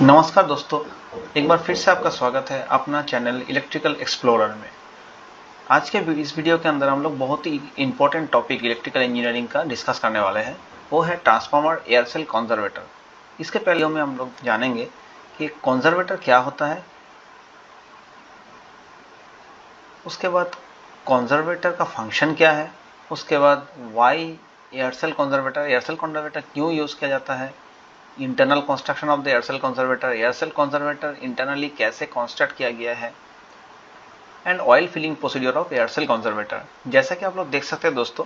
नमस्कार दोस्तों, एक बार फिर से आपका स्वागत है अपना चैनल इलेक्ट्रिकल एक्सप्लोरर में। आज के इस वीडियो के अंदर हम लोग बहुत ही इंपॉर्टेंट टॉपिक इलेक्ट्रिकल इंजीनियरिंग का डिस्कस करने वाले हैं। वो है ट्रांसफार्मर एयर सेल कॉन्जर्वेटर। इसके पहले में हम लोग जानेंगे कि कॉन्जर्वेटर क्या होता है, उसके बाद कॉन्जर्वेटर का फंक्शन क्या है, उसके बाद वाई एयर सेल कॉन्जर्वेटर क्यों यूज़ किया जाता है, internal construction of the air cell conservator internally कैसे कंस्ट्रक्ट किया गया है, and oil filling procedure of air cell conservator. जैसा कि आप लोग देख सकते हैं दोस्तों,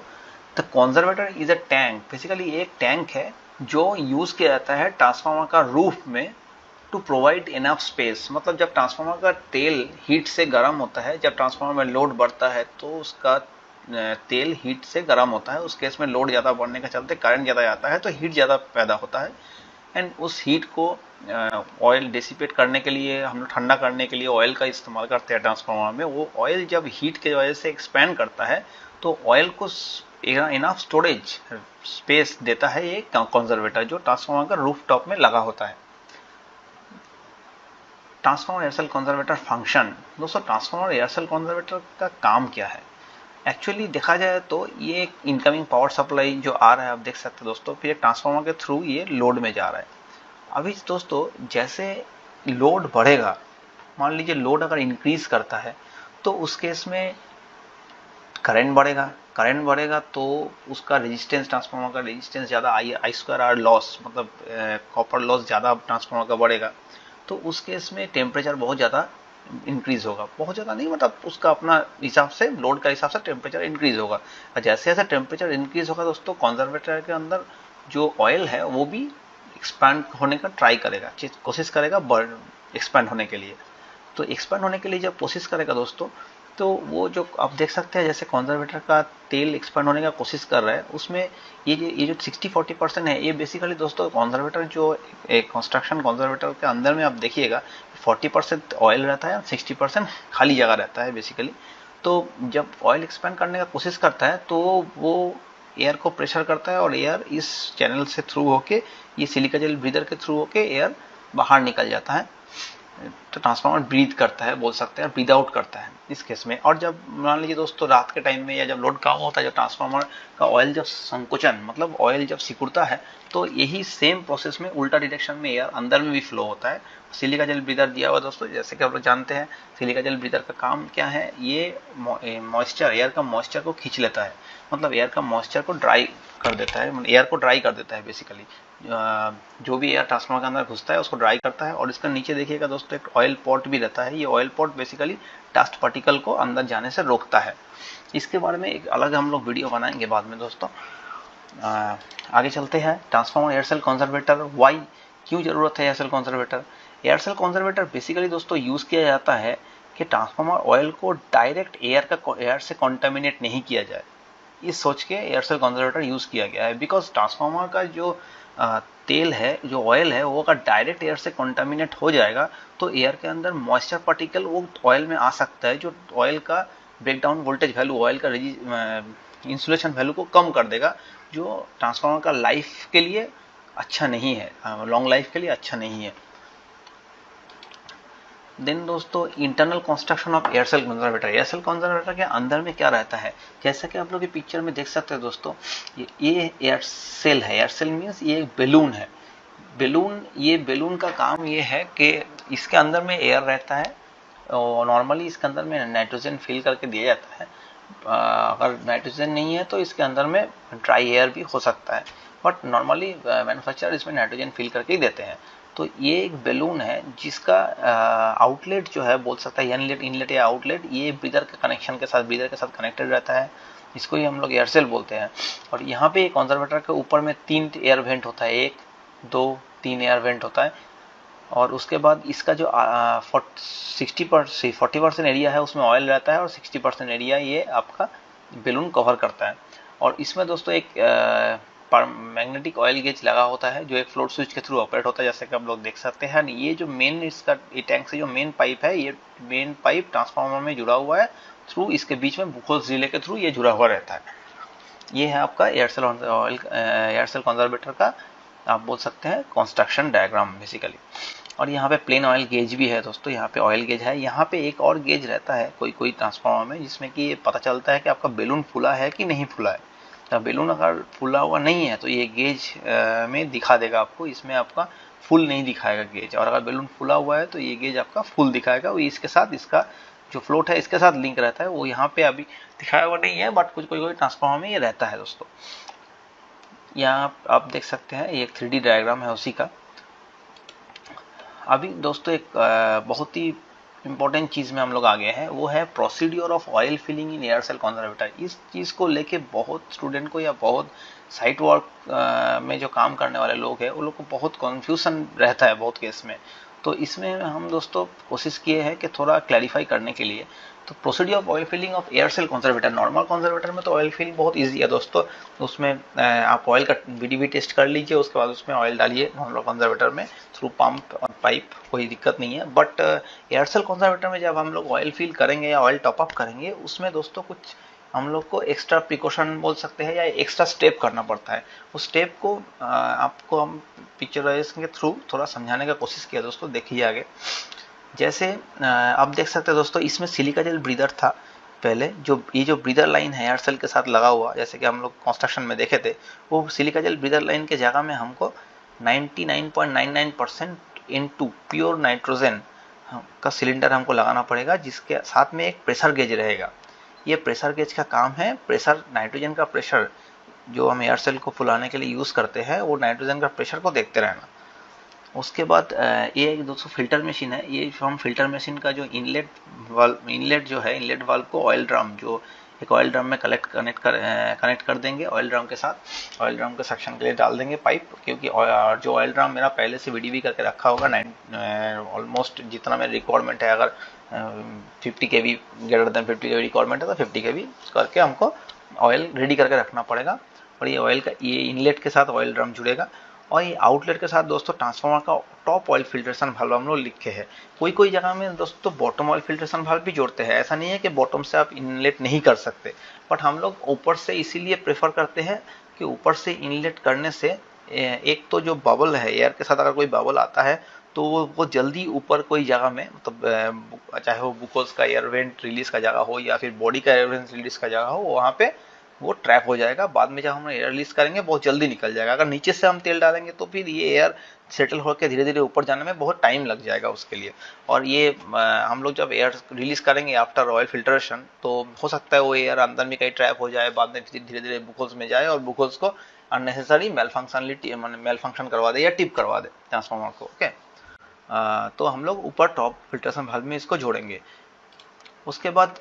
the conservator is a tank. Basically एक टैंक है जो यूज किया जाता है ट्रांसफार्मर का रूफ में टू प्रोवाइड इनफ स्पेस। मतलब जब ट्रांसफार्मर का तेल हीट से गर्म होता है, जब ट्रांसफार्मर में लोड बढ़ता है तो उसका तेल हीट से गर्म होता है। उस केस में लोड ज़्यादा बढ़ने के चलते करंट ज़्यादा जाता है तो हीट ज़्यादा पैदा होता है, एंड उस हीट को ऑयल डिसिपेट करने के लिए हम लोग ठंडा करने के लिए ऑयल का इस्तेमाल करते हैं ट्रांसफार्मर में। वो ऑयल जब हीट के वजह से एक्सपैंड करता है तो ऑयल को इनफ स्टोरेज स्पेस देता है ये कंजर्वेटर, जो ट्रांसफार्मर का रूफ टॉप में लगा होता है। Transformer air cell conservator function. दोस्तों, ट्रांसफार्मर एयर सेल कंजर्वेटर का काम क्या है? एक्चुअली देखा जाए तो ये एक इनकमिंग पावर सप्लाई जो आ रहा है, आप देख सकते हैं दोस्तों, फिर एक ट्रांसफार्मर के थ्रू ये लोड में जा रहा है। अभी दोस्तों जैसे लोड बढ़ेगा, मान लीजिए लोड अगर इंक्रीज करता है तो उस केस में करंट बढ़ेगा तो उसका रेजिस्टेंस, ट्रांसफार्मर का रेजिस्टेंस ज़्यादा आई स्क्वायर आर लॉस, मतलब कॉपर लॉस ज़्यादा ट्रांसफार्मर का बढ़ेगा। तो उस केस में टेम्परेचर बहुत ज़्यादा इंक्रीज होगा, बहुत ज़्यादा नहीं, मतलब उसका अपना हिसाब से, लोड का हिसाब से टेम्परेचर इंक्रीज होगा। और जैसे जैसे टेम्परेचर इंक्रीज होगा दोस्तों, कॉन्जर्वेटर के अंदर जो ऑयल है वो भी एक्सपैंड होने का ट्राई करेगा, कोशिश करेगा एक्सपैंड होने के लिए। तो एक्सपैंड होने के लिए जब कोशिश करेगा दोस्तों, तो वो जो आप देख सकते हैं जैसे कॉन्जर्वेटर का तेल एक्सपैंड होने का कोशिश कर रहा है, उसमें ये जो 60-40% है, ये बेसिकली दोस्तों कॉन्जर्वेटर जो एक कंस्ट्रक्शन कॉन्जर्वेटर के अंदर में आप देखिएगा 40% ऑयल रहता है और 60% खाली जगह रहता है बेसिकली। तो जब ऑयल एक्सपैंड करने का कोशिश करता है तो वो एयर को प्रेशर करता है और एयर इस चैनल से थ्रू होके, ये सिलिका जेल ब्रीदर के थ्रू होके एयर बाहर निकल जाता है। तो ट्रांसफार्मर ब्रीथ करता है, बोल सकते हैं, ब्रीद आउट करता है इस केस में। और जब मान लीजिए दोस्तों रात के टाइम में या जब लोड कम होता है, जब ट्रांसफार्मर का ऑयल जब संकुचन, मतलब ऑयल जब सिकुड़ता है, तो यही सेम प्रोसेस में उल्टा डायरेक्शन में एयर अंदर में भी फ्लो होता है। सिलिका जेल ब्रीदर दिया हुआ दोस्तों, जैसे कि आप लोग जानते हैं सिलिका जेल ब्रीदर का काम क्या है, ये मॉइस्चर, एयर का मॉइस्चर को खींच लेता है, मतलब एयर का मॉइस्चर को ड्राई कर देता है, एयर को ड्राई कर देता है बेसिकली। जो भी एयर ट्रांसफार्मर के अंदर घुसता है उसको ड्राई करता है। और इसका नीचे देखिएगा दोस्तों एक ऑयल पॉट भी रहता है। ये oil pot basically dust particle को अंदर जाने से रोकता है। इसके बारे में एक अलग हम लोग वीडियो बनाएंगे बाद में दोस्तों। आगे चलते हैं। Transformer air cell conservator, why, क्यों जरूरत है air cell conservator? Air cell conservator basically दोस्तों यूज किया जाता है कि ट्रांसफार्मर ऑयल को डायरेक्ट एयर से कॉन्टामिनेट नहीं किया जाए, इस सोच के एयर सेल कॉन्जर्वेटर यूज किया गया है। बिकॉज ट्रांसफार्मर का जो तेल है, जो ऑयल है, वो अगर डायरेक्ट एयर से कॉन्टामिनेट हो जाएगा तो एयर के अंदर मॉइस्चर पार्टिकल वो ऑयल में आ सकता है, जो ऑयल का ब्रेकडाउन वोल्टेज वैल्यू, ऑयल का इंसुलेशन वैल्यू को कम कर देगा, जो ट्रांसफार्मर का लाइफ के लिए अच्छा नहीं है, लॉन्ग लाइफ के लिए अच्छा नहीं है। देन दोस्तों internal construction of air cell conservator. Air cell conservator के अंदर में क्या रहता है, जैसा कि आप लोग ये पिक्चर में देख सकते हैं दोस्तों, ये एयर सेल है। एयर सेल मीन्स ये एक बैलून है। ये बैलून का काम ये है कि इसके अंदर में एयर रहता है और नॉर्मली इसके अंदर में नाइट्रोजन फिल करके दिया जाता है। अगर नाइट्रोजन नहीं है तो इसके अंदर में ड्राई एयर भी हो सकता है, बट नॉर्मली मैन्युफैक्चरर इसमें नाइट्रोजन फिल करके ही देते हैं। तो ये एक बैलून है जिसका आउटलेट जो है, बोल सकता है इनलेट या आउटलेट, ये ब्रीदर के साथ कनेक्टेड रहता है। इसको ही हम लोग एयर सेल बोलते हैं। और यहाँ पे कॉन्जर्वेटर के ऊपर में 3 एयर वेंट होता है, 1 2 3 एयर वेंट होता है। और उसके बाद इसका जो 40% एरिया है उसमें ऑयल रहता है और 60% एरिया ये आपका बैलून कवर करता है। और इसमें दोस्तों एक मैग्नेटिक ऑयल गेज लगा होता है जो एक फ्लोट स्विच के थ्रू ऑपरेट होता है, जैसे कि आप लोग देख सकते हैं। ये जो मेन इसका टैंक से जो मेन पाइप है, ये मेन पाइप ट्रांसफार्मर में जुड़ा हुआ है, थ्रू इसके बीच में बुकोस रिले के थ्रू ये जुड़ा हुआ रहता है। ये है आपका एयर सेल कॉन्जर्वेटर का, आप बोल सकते हैं, कंस्ट्रक्शन डायग्राम बेसिकली। और यहाँ पे प्लेन ऑयल गेज भी है दोस्तों, यहाँ पे ऑयल गेज है। यहाँ पे एक और गेज रहता है कोई कोई ट्रांसफार्मर में, जिसमें कि ये पता चलता है कि आपका बैलून फूला है कि नहीं फूला है। तो बैलून अगर फूला हुआ नहीं है तो ये गेज में दिखा देगा आपको, इसमें आपका फुल नहीं दिखाएगा गेज। और अगर बैलून फूला हुआ है तो ये गेज आपका फुल दिखाएगा। वो इसके साथ इसका जो फ्लोट है इसके साथ लिंक रहता है। वो यहाँ पे अभी दिखाया हुआ नहीं है, बट कुछ कोई ट्रांसफार्मर में ये रहता है दोस्तों। यहाँ आप देख सकते हैं ये एक 3D डायग्राम है उसी का। अभी दोस्तों एक बहुत ही इंपॉर्टेंट चीज में हम लोग आ गए हैं, वो है procedure of oil filling in air cell conservator. इस चीज को लेके बहुत स्टूडेंट को या बहुत साइट वर्क में जो काम करने वाले लोग हैं, उन लोग को बहुत कंफ्यूजन रहता है बहुत केस में। तो इसमें हम दोस्तों कोशिश किए हैं कि थोड़ा क्लैरिफाई करने के लिए। तो procedure of oil filling of air cell conservator, normal conservator में तो ऑयल फिल बहुत इजी है दोस्तों। उसमें आप ऑयल का VDV टेस्ट कर लीजिए, उसके बाद उसमें ऑयल डालिए नॉर्मल कंजर्वेटर में थ्रू पंप और पाइप, कोई दिक्कत नहीं है। बट एयर सेल कंजर्वेटर में जब हम लोग ऑयल फिल करेंगे या ऑयल टॉपअप करेंगे, उसमें दोस्तों कुछ हम लोग को एक्स्ट्रा प्रिकॉशन बोल सकते हैं या एक्स्ट्रा स्टेप करना पड़ता है। उस स्टेप को आपको हम पिक्चराइजेशन के थ्रू थोड़ा समझाने का कोशिश किया दोस्तों। देखिए आगे, जैसे आप देख सकते हैं दोस्तों, इसमें सिलिका जेल ब्रीदर था पहले। जो ये जो ब्रीदर लाइन है एयर सेल के साथ लगा हुआ, जैसे कि हम लोग कंस्ट्रक्शन में देखे थे, वो सिलिका जेल ब्रीदर लाइन के जगह में हमको 99.99% इनटू प्योर नाइट्रोजन का सिलेंडर हमको लगाना पड़ेगा, जिसके साथ में एक प्रेशर गेज रहेगा। ये प्रेशर गेज का काम है, प्रेशर नाइट्रोजन का प्रेशर जो हम एयर सेल को फुलाने के लिए यूज करते हैं, वो नाइट्रोजन का प्रेशर को देखते रहना। उसके बाद ये एक दोस्तों फिल्टर मशीन है। ये हम फिल्टर मशीन का जो इनलेट जो है, इनलेट वाल्व को ऑयल ड्रम, जो एक ऑयल ड्रम में कनेक्ट कर देंगे ऑयल ड्रम के साथ। ऑयल ड्रम के सेक्शन के लिए डाल देंगे पाइप, क्योंकि जो ऑयल ड्रम मेरा पहले से VDV करके रखा होगा, ऑलमोस्ट जितना मेरा रिक्वायरमेंट है, अगर 50 kV greater than 50 kV requirement है तो 50 kV करके हमको ऑयल रेडी करके रखना पड़ेगा। और ये ऑयल का ये इनलेट के साथ ऑयल ड्रम जुड़ेगा, और ये आउटलेट के साथ दोस्तों ट्रांसफार्मर का टॉप ऑयल फिल्ट्रेशन वाल्व हम लोग लिखे हैं। कोई जगह में दोस्तों बॉटम ऑयल फिल्ट्रेशन वाल्व भी जोड़ते हैं। ऐसा नहीं है कि बॉटम से आप इनलेट नहीं कर सकते, बट हम लोग ऊपर से इसीलिए प्रेफर करते हैं कि ऊपर से इनलेट करने से एक तो जो बबल है, एयर के साथ अगर कोई बबल आता है तो वो जल्दी ऊपर कोई जगह में, मतलब चाहे वो बुकोस का एयर वेंट रिलीज का जगह हो या फिर बॉडी का एयर वेंट रिलीज का जगह हो, वहाँ पे वो ट्रैप हो जाएगा। बाद में जब हम एयर रिलीज करेंगे बहुत जल्दी निकल जाएगा। अगर नीचे से हम तेल डालेंगे तो फिर ये एयर सेटल होकर धीरे धीरे ऊपर जाने में बहुत टाइम लग जाएगा उसके लिए। और ये हम लोग जब एयर रिलीज करेंगे आफ्टर ऑयल फिल्ट्रेशन, तो हो सकता है वो एयर अंदर में कहीं ट्रैप हो जाए, बाद में धीरे धीरे बुकोल्स में जाए और बुकोल्स को अननेसेसरी मेल फंक्शन करवा दे या टिप करवा दे ट्रांसफार्मर को। ओके, तो हम लोग ऊपर टॉप फिल्ट्रेशन वाल्व में इसको जोड़ेंगे। उसके बाद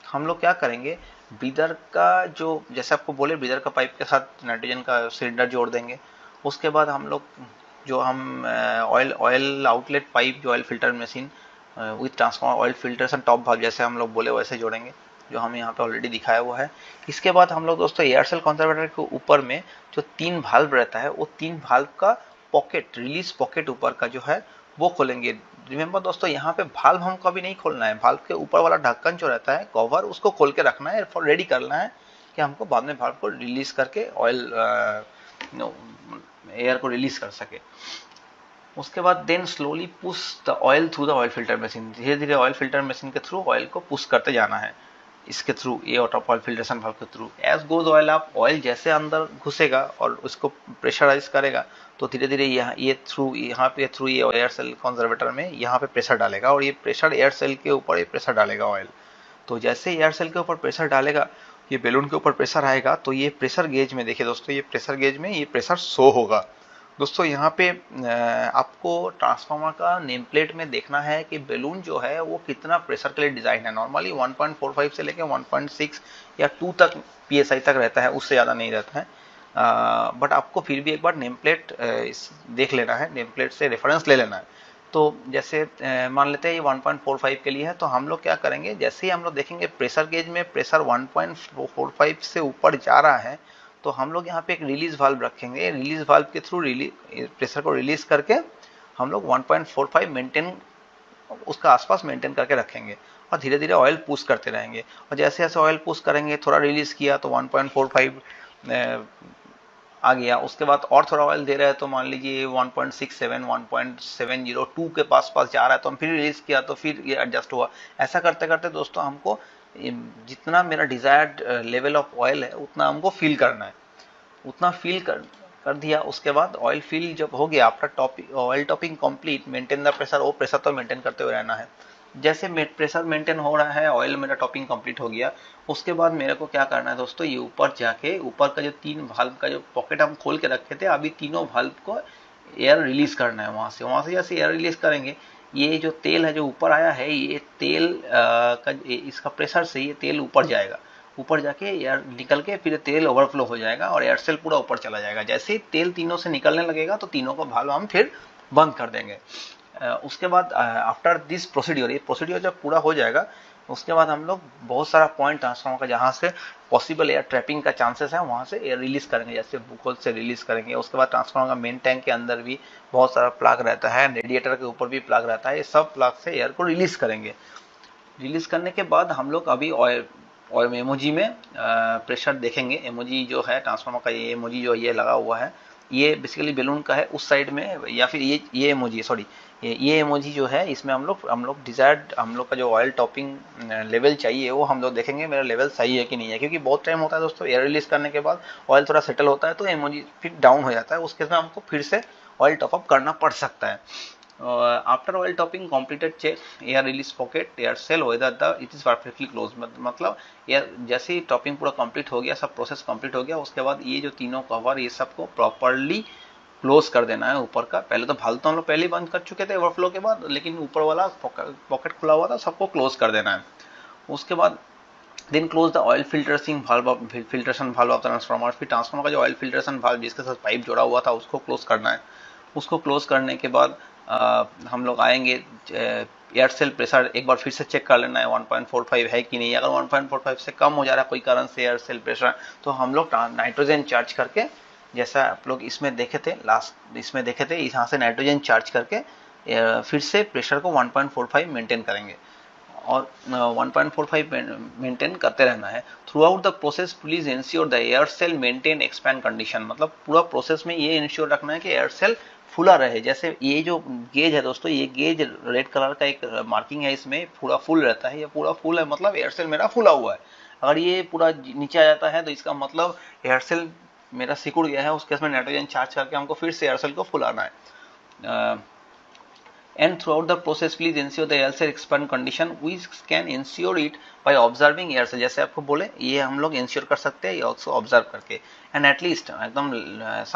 हम लोग क्या करेंगे, ब्रीदर का जो, जैसे आपको बोले, ब्रीदर का पाइप के साथ नाइट्रोजन का सिलेंडर जोड़ देंगे। उसके बाद हम लोग जो हम ऑयल आउटलेट पाइप, जो oil filter machine with transformer oil filtration top valve, जैसे हम लोग बोले वैसे जोड़ेंगे, जो हमें यहाँ पे ऑलरेडी दिखाया हुआ है। इसके बाद हम लोग दोस्तों एयर सेल कंजर्वेटर के ऊपर में जो 3 वाल्व रहता है, वो 3 वाल्व का पॉकेट, रिलीज पॉकेट ऊपर का जो है वो खोलेंगे। रिमेंबर दोस्तों, यहाँ पे वाल्व हमको अभी नहीं खोलना है। वाल्व के ऊपर वाला ढक्कन जो रहता है, कवर, उसको खोल के रखना है, फॉर रेडी करना है कि हमको बाद में वाल्व को रिलीज करके ऑयल एयर को रिलीज कर सके। उसके बाद then slowly push the oil through the oil filter machine, धीरे धीरे ऑयल फिल्टर मशीन के थ्रू ऑयल को पुश करते जाना है इसके थ्रू, ये ऑयल फिल्ट्रेशन वाल्व के थ्रू। एज गोज ऑयल, आप ऑयल जैसे अंदर घुसेगा और उसको प्रेशराइज करेगा, तो धीरे धीरे यहाँ ये एयर सेल कंजर्वेटर में यहाँ पे प्रेशर डालेगा, और ये प्रेशर एयर सेल के ऊपर ये प्रेशर डालेगा ऑयल। तो जैसे एयर सेल के ऊपर प्रेशर डालेगा, ये बैलून के ऊपर प्रेशर आएगा, तो ये प्रेशर गेज में देखिए दोस्तों, ये प्रेशर गेज में ये प्रेशर शो होगा। दोस्तों यहाँ पे आपको ट्रांसफार्मर का नेम प्लेट में देखना है कि बैलून जो है वो कितना प्रेशर के लिए डिजाइन है। नॉर्मली 1.45 से लेकर 1.6 या 2 तक PSI तक रहता है, उससे ज़्यादा नहीं रहता है। बट आपको फिर भी एक बार नेम प्लेट देख लेना है, नेम प्लेट से रेफरेंस ले लेना है। तो जैसे मान लेते हैं ये 1.45 के लिए है, तो हम लोग क्या करेंगे, जैसे ही हम लोग देखेंगे प्रेशर गेज में प्रेशर 1.45 से ऊपर जा रहा है, तो हम लोग यहाँ पे एक रिलीज वाल्व रखेंगे। रिलीज वाल्व के थ्रू प्रेशर को रिलीज करके हम लोग 1.45 मेंटेन, उसका आसपास मेंटेन करके रखेंगे, और धीरे धीरे ऑयल पुश करते रहेंगे। और जैसे जैसे ऑयल पुश करेंगे, थोड़ा रिलीज किया तो 1.45 आ गया। उसके बाद और थोड़ा ऑयल दे रहे हैं तो मान लीजिए 1.67 1.702 के पास जा रहा है तो हम फिर रिलीज किया तो फिर ये एडजस्ट हुआ। ऐसा करते करते दोस्तों हमको जितना मेरा डिजायर्ड लेवल ऑफ ऑयल है उतना हमको फिल करना है, उतना फिल कर दिया। उसके बाद ऑयल फिल जब हो गया, after topping oil topping complete, maintain the pressure, वो प्रेशर तो मेंटेन करते हुए रहना है। जैसे प्रेशर मेंटेन हो रहा है, ऑयल मेरा टॉपिंग कंप्लीट हो गया, उसके बाद मेरे को क्या करना है दोस्तों, ये ऊपर जाके ऊपर का जो 3 वाल्व का जो पॉकेट हम खोल के रखे थे, अभी तीनों वाल्व को एयर रिलीज करना है। वहां से जैसे एयर रिलीज करेंगे, ये जो तेल है जो ऊपर आया है, ये तेल का इसका प्रेशर से ये तेल ऊपर जाएगा, ऊपर जाके एयर निकल के फिर तेल ओवरफ्लो हो जाएगा और एयर सेल पूरा ऊपर चला जाएगा। जैसे ही तेल तीनों से निकलने लगेगा तो तीनों को वाल्व हम फिर बंद कर देंगे। उसके बाद आफ्टर दिस प्रोसीड्योर, ये प्रोसीड्योर जब पूरा हो जाएगा उसके बाद हम लोग बहुत सारा पॉइंट ट्रांसफार्मर का जहां से पॉसिबल एयर ट्रैपिंग का चांसेस है वहां से एयर रिलीज करेंगे, जैसे बुकोल से रिलीज करेंगे। उसके बाद ट्रांसफार्मर का मेन टैंक के अंदर भी बहुत सारा प्लग रहता है, रेडिएटर के ऊपर भी प्लग रहता है, ये सब प्लग से एयर को रिलीज करेंगे। रिलीज करने के बाद हम लोग अभी ऑयल एमओजी में प्रेशर देखेंगे। एमओजी जो है ट्रांसफार्मर का, ये एमओजी जो ये लगा हुआ है, ये बेसिकली बैलून का है उस साइड में, या फिर ये एमओजी, सॉरी ये एमओजी जो है इसमें हम लोग डिजायर्ड हम लोग का जो ऑयल टॉपिंग लेवल चाहिए वो हम लोग देखेंगे मेरा लेवल सही है कि नहीं है। क्योंकि बहुत टाइम होता है दोस्तों, एयर रिलीज करने के बाद ऑयल थोड़ा सेटल होता है तो एमओजी फिर डाउन हो जाता है, उसके समय हमको फिर से ऑयल टॉपअप करना पड़ सकता है। After oil topping completed, check air release pocket, air cell whether the it is perfectly close. मतलब एयर जैसे ही टॉपिंग पूरा कंप्लीट हो गया, सब प्रोसेस कंप्लीट हो गया, उसके बाद ये जो तीनों कवर ये सबको प्रॉपरली क्लोज कर देना है ऊपर का। पहले तो भाल तो हम लोग पहले ही बंद कर चुके थे ओवरफ्लो के बाद, लेकिन ऊपर वाला पॉकेट खुला हुआ था, सबको क्लोज कर देना है। उसके बाद then close the oil filtration valve of transformer. फिर ट्रांसफार्मर का जो ऑयल फिल्टरेशन वाल्व जिसके साथ पाइप जोड़ा हुआ था उसको क्लोज करना है। उसको क्लोज करने के बाद हम लोग आएंगे, एयर सेल प्रेशर एक बार फिर से चेक कर लेना है 1.45 है कि नहीं। अगर 1.45 से कम हो जा रहा है कोई कारण से एयर सेल प्रेशर, तो हम लोग नाइट्रोजन चार्ज करके, जैसा आप लोग इसमें देखे थे, लास्ट इसमें देखे थे, यहाँ से नाइट्रोजन चार्ज करके फिर से प्रेशर को 1.45 मेंटेन करेंगे और 1.45 मेंटेन करते रहना है। Throughout the process please ensure the air cell maintain expand condition. मतलब पूरा प्रोसेस में ये इंश्योर रखना है कि एयर सेल फुला रहे। जैसे ये जो गेज है दोस्तों, ये गेज रेड कलर का एक मार्किंग है, इसमें पूरा फुल रहता है, ये पूरा फुल है मतलब एयर सेल मेरा फुला हुआ है। अगर ये पूरा नीचे आ जाता है तो इसका मतलब एयर सेल मेरा सिकुड़ गया है, उस केस में नाइट्रोजन चार्ज करके हमको फिर से एयर सेल को फुलाना है। And throughout the process please ensure the air cell expand condition, we can ensure it by observing air cell। जैसे आपको बोले ये हम लोग इंश्योर कर सकते हैं, ये ऑल्सो ऑब्जर्व करके। एंड एटलीस्ट एकदम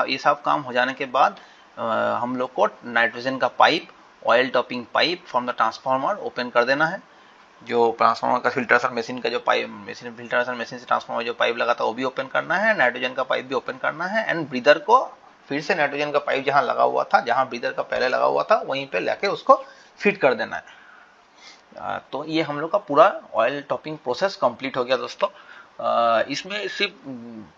ये सब काम हो जाने के बाद हम लोग को नाइट्रोजन का pipe, oil topping pipe from the transformer open कर देना है। जो ट्रांसफार्मर का फिल्टरेशन मशीन का जो पाइप, फिल्टरेशन मशीन से ट्रांसफार्मर जो पाइप लगा था वो भी ओपन करना है, नाइट्रोजन का पाइप भी ओपन करना है। एंड ब्रीदर को फिर से नाइट्रोजन का पाइप जहां लगा हुआ था, जहां ब्रीदर का पहले लगा हुआ था वहीं पे लेके उसको फिट कर देना है। तो ये हम लोग का पूरा ऑयल टॉपिंग प्रोसेस कंप्लीट हो गया दोस्तों। इसमें सिर्फ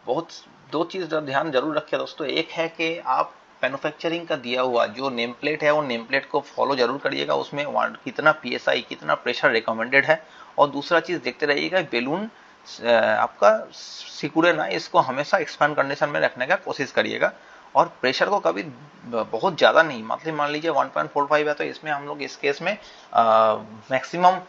बहुत 2 चीज ध्यान जरूर रखिए दोस्तों। एक है कि आप मैन्युफैक्चरिंग का दिया हुआ जो नेम प्लेट है वो नेम प्लेट को फॉलो जरूर करिएगा, उसमें कितना पीएसआई कितना प्रेशर रिकमेंडेड है। और दूसरा चीज देखते रहिएगा बेलून आपका सिकुड़े ना, इसको हमेशा एक्सपांड कंडीशन में रखने का कोशिश करिएगा। और प्रेशर को कभी बहुत ज्यादा नहीं, मतलब मान लीजिए 1.45 है तो इसमें हम लोग इस केस में मैक्सिमम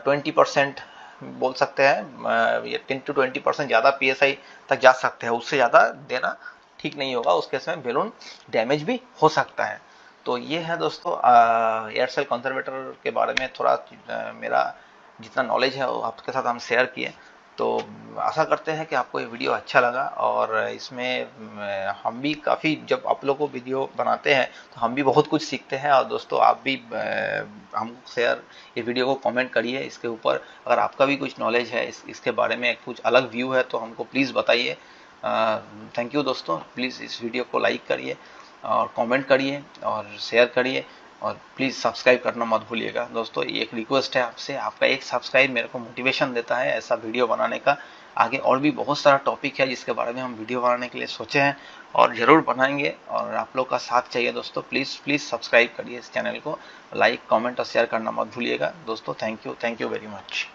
20% बोल सकते हैं, ये 10 to 20% ज्यादा पीएसआई तक जा सकते हैं, उससे ज्यादा देना ठीक नहीं होगा, उस केस में बैलून डैमेज भी हो सकता है। तो ये है दोस्तों एयर सेल कंजर्वेटर के बारे में थोड़ा मेरा जितना नॉलेज है वो आपके साथ हम शेयर किए। तो आशा करते हैं कि आपको ये वीडियो अच्छा लगा, और इसमें हम भी काफ़ी, जब आप लोगों को वीडियो बनाते हैं तो हम भी बहुत कुछ सीखते हैं। और दोस्तों आप भी हमको शेयर ये वीडियो को कमेंट करिए इसके ऊपर, अगर आपका भी कुछ नॉलेज है इसके बारे में, कुछ अलग व्यू है तो हमको प्लीज़ बताइए। थैंक यू दोस्तों, प्लीज़ इस वीडियो को लाइक करिए और कमेंट करिए और शेयर करिए, और प्लीज़ सब्सक्राइब करना मत भूलिएगा दोस्तों। ये एक रिक्वेस्ट है आपसे, आपका एक सब्सक्राइब मेरे को मोटिवेशन देता है ऐसा वीडियो बनाने का। आगे और भी बहुत सारा टॉपिक है जिसके बारे में हम वीडियो बनाने के लिए सोचे हैं और ज़रूर बनाएंगे, और आप लोग का साथ चाहिए दोस्तों। प्लीज़ सब्सक्राइब करिए इस चैनल को, लाइक कमेंट और शेयर करना मत भूलिएगा दोस्तों। Thank you very much.